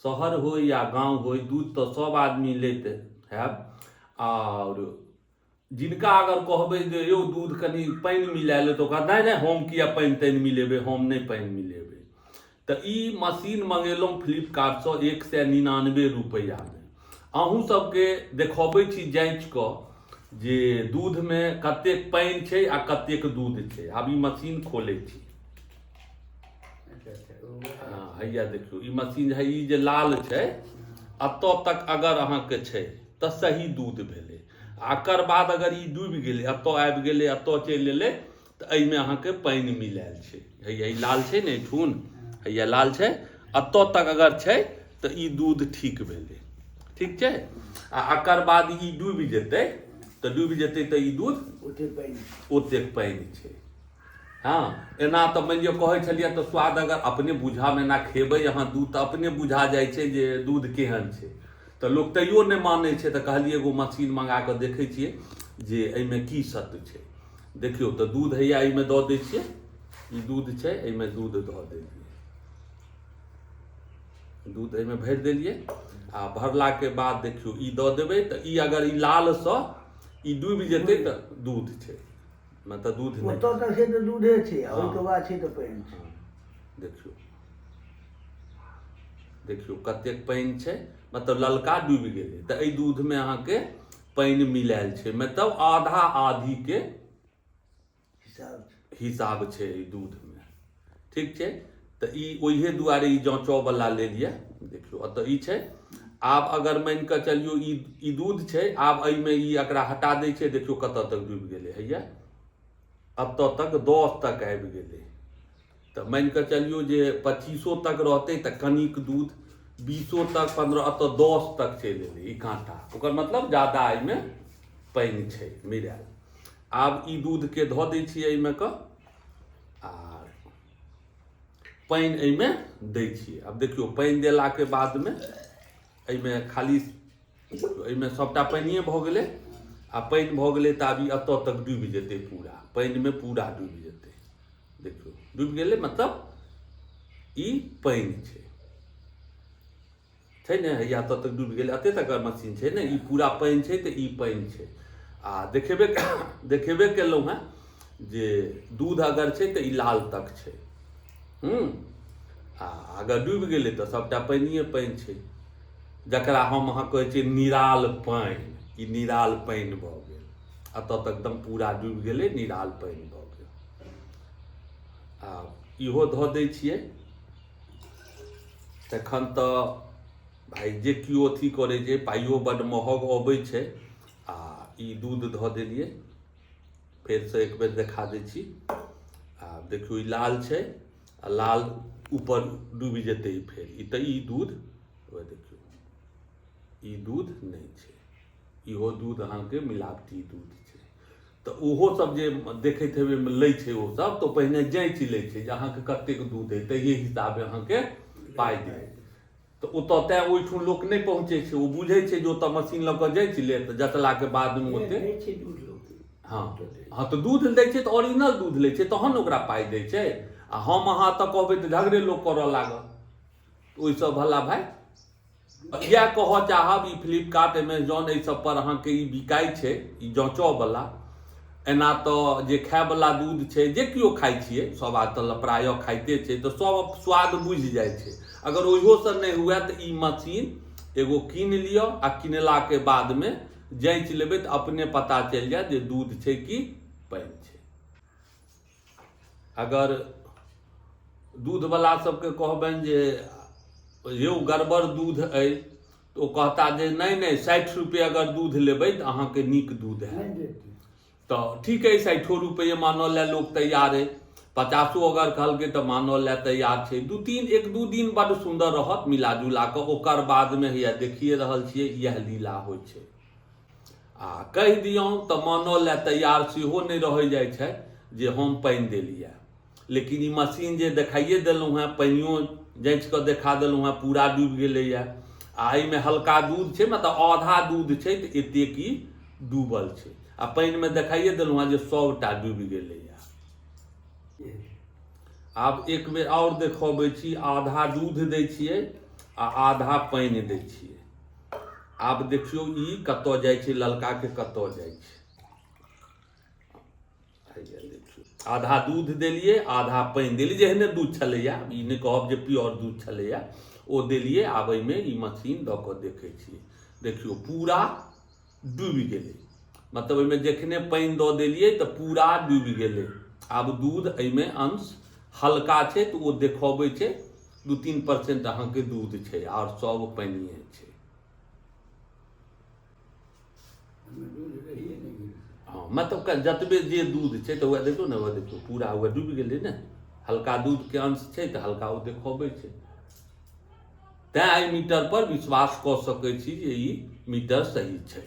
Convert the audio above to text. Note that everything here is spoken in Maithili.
शहर हो या गांव हो, दूध तो सब आदमी लेते है। और जिनका अगर कहबै जे यौ दूध कनी पानि मिला ले, तो कहता है नहीं हम किया पानि तानि मिलेबै, हम नहीं पानि मिलेबै। तो ई मशीन मंगेलहुँ फ्लिपकार्ट से 199 रुपैया में। अहूँ सबके देखबै छी जाँच कऽ जे दूध में कतेक पानि छै आ कतेक दूध छै। आब ई मशीन खोलै छी। हाँ हैया देखियो ई मशीन है, ई जे लाल छै अतऽ तक अगर अहाँके छै तऽ सही दूध भेलै। एकर बाद अगर ई डूबि गेलै, एतऽ आबि गेलै, एतऽ चलि एलै, तऽ एहिमे अहाँके पानि मिलायल छै। हैया ई लाल छै ने एहिठुन, हैया लाल छै, एतऽ तक अगर छै तऽ ई दूध ठीक भेलै। ठीक छै। आ एकर बाद ई डूबि जेतै, तऽ डूबि जेतै तऽ ई दूध ओतेक पानि छै। हाँ एना तऽ मानि लिअ कहै छलियै तऽ स्वाद अगर अपने बुझामे एना खेबै अहाँ दूध तऽ अपने बुझा जाइ छै जे दूध केहन छै। तऽ लोक तैयो नहि मानै छै, तऽ कहलिए एगो मशीन मंगा कऽ देखै छियै जे एहिमे की सत्य छै। देखियौ तऽ दूध हैया एहिमे दऽ दै छियै, ई दूध छै, एहिमे दूध दऽ देलियै, दूध एहिमे भरि देलियै। आ भरलाके बाद देखियौ ई दऽ देबै तऽ ई अगर ई लालसँ ई डूबि जेतै तऽ दूध छै, मतलब दूध नहीं। ओतऽ तक छै तऽ दूधे छै, ओहिके बाद छै तऽ पानि छै। देखियौ देखियौ कतेक पानि छै, मतलब ललका डूबि गेलै। तऽ एहि दूधमे अहाँके पानि मिलायल छै, मतलब आधा आधीके हिसाब छै एहि दूधमे। ठीक छै। तऽ ई ओहिए दुआरे ई जाँचऽवला लेलिए। देखियौ एतऽ ई छै। आब अगर मानि कऽ चलियौ ई दूध छै, आब एहिमे ई एकरा हटा दै छै। देखियौ कतऽ तक डूबि गेलै, हैया एतऽ तक 10 तक आबि गेलै। तऽ मानि कऽ चलियौ जे 25 तक रहतै तऽ कनिक दूध, 20 तक, 15, एतऽ 10 तक चलि एलै ई काँटा। ओकर मतलब ज़्यादा एहिमे पानि छै मिलायल। आब ई दूधके धऽ दै छियै एहिमे कऽ, आ पानि एहिमे दै छियै। आब देखियौ पानि देलाके बादमे एहिमे खाली एहिमे सभटा पानिए भऽ गेलै। आ पानि भऽ गेलै तऽ आब ई एतऽ तक डूबि जेतै पूरा, पानिमे पूरा डूबि जेतै। देखियौ डूबि गेलै, मतलब ई पानि छै ने, हैया एतऽ तक डूबि गेलै, एतेक तक मशीन छै ने, ई पूरा पानि छै तऽ ई पानि छै। आ देखेबे केलहुँ हेँ जे दूध अगर छै तऽ ई लाल तक छै। आ अगर डूबि गेलै तऽ सभटा पानिए पानि छै, जकरा हम अहाँ कहै छियै निराल पानि। ई निराल पानि भऽ गेल, एतऽ तक एकदम पूरा डूबि गेलै, निराल पानि भऽ गेल। आ इहो धऽ दै छियै। तखन तऽ भाइ जे केओ अथी करै छै, पाइयो बड्ड महग अबै छै। आ ई दूध धऽ देलियै, फेरसँ एक बेर देखा दै छी। आ देखियौ ई लाल छै, आ लाल ऊपर डूबि जेतै फेर ई, तऽ ई दूध देखियौ ई दूध नहीं छै। इहो दूध अहाँके मिलावटी दूध छै। तऽ ओहो सब जे देखैत हेबै लै छै ओ सब, तऽ पहिने जाँचि लै छै जे अहाँके कतेक दूध अइ, ताहि हिसाबे अहाँके पाइ देत। तऽ ओतऽ तेँ ओहिठुन लोक नहि पहुँचै छै, ओ बुझै छै जे ओतऽ मशीन लऽ कऽ जाँचि लेत, जँचलाके बादमे ओतेक हाँ तऽ दूध दै छै तऽ ओरिजिनल दूध लै छै, तहन ने ओकरा पाइ दै छै। आ हम अहाँ तऽ कहबै तऽ झगड़े लोक करऽ लागत। ओहिसँ भला भाइ इएह कहऽ चाहब, ई फ्लिपकार्ट, अमेजॉन एहि सब पर अहाँके ई बिकाइ छै, ई जाँचऽवला। एना तऽ जे खायवला दूध छै, जे केओ खाइ छियै, सब तऽ प्रायः खाइते छै, तऽ सब स्वाद बुझि जाइ छै। अगर ओहियोसँ नहि हुए तऽ ई मशीन एगो कीन लिअ, आ किनलाके बादमे जाँचि लेबै तऽ अपने पता चलि जायत जे दूध छै कि पानि छै। अगर दूधवला सबके कहबनि जे यौ गड़बड़ दूध अइ, तऽ ओ कहता जे नहीं 60 रुपये अगर दूध लेबै तऽ अहाँके नीक दूध हैत। तऽ ठीक अइ 60 रुपये मानऽ लए लोक तैयार अइ, 50 अगर कहलकै तऽ मानऽ लए तैयार छै। 1-2 दिन बड्ड सुन्दर रहत मिलाजुला कऽ, ओकर बादमे हैया देखिए रहल छियै इएह लीला होइ छै। आ कहि दियौन तऽ मानऽ लए तैयार सेहो नहि रहि जाइ छै जे हम पानि देलियै। लेकिन ई मशीन जे देखाइए देलहुँ हेँ, पानिओ जाँचि कऽ देखा देलहुँ हेँ पूरा डूबि गेलैए। आ एहिमे हल्का दूध छै, मतलब आधा दूध छै, तऽ एतेक ई डूबल छै। आ पानिमे देखाइए देलहुँ हेँ जे सभटा डूबि गेलैए। आब एक बेर आओर देखबै छी, आधा दूध दै छियै आ आधा पानि दै छियै। आब देखियौ ई कतऽ जाइ छै, ललका के कतऽ जाइ छै। देखियौ आधा दूध देलियै, आधा पानि देलियै, जेहने दूध छलैया, ई नहि कहब जे प्योर दूध छलैया, ओ देलियै। आब एहिमे ई मशीन दऽ कऽ देखै छियै, देखियौ पूरा डूबि गेलै, मतलब एहिमे जखने पानि दऽ देलियै तऽ पूरा डूबि गेलै। आब दूध एहिमे अंश हल्का छै तऽ ओ देखबै छै 2-3% अहाँके दूध छै, आओर सब पानिये छै। हाँ मतलब जतबे जे दूध छै तऽ वएह देखियौ ने, वएह देखियौ पूरा वएह डूबि गेलै ने, हल्का दूधके अंश छै तऽ हल्का ओ देखबै छै। तैँ एहि मीटर पर विश्वास कऽ सकै छी जे ई मीटर सही छै।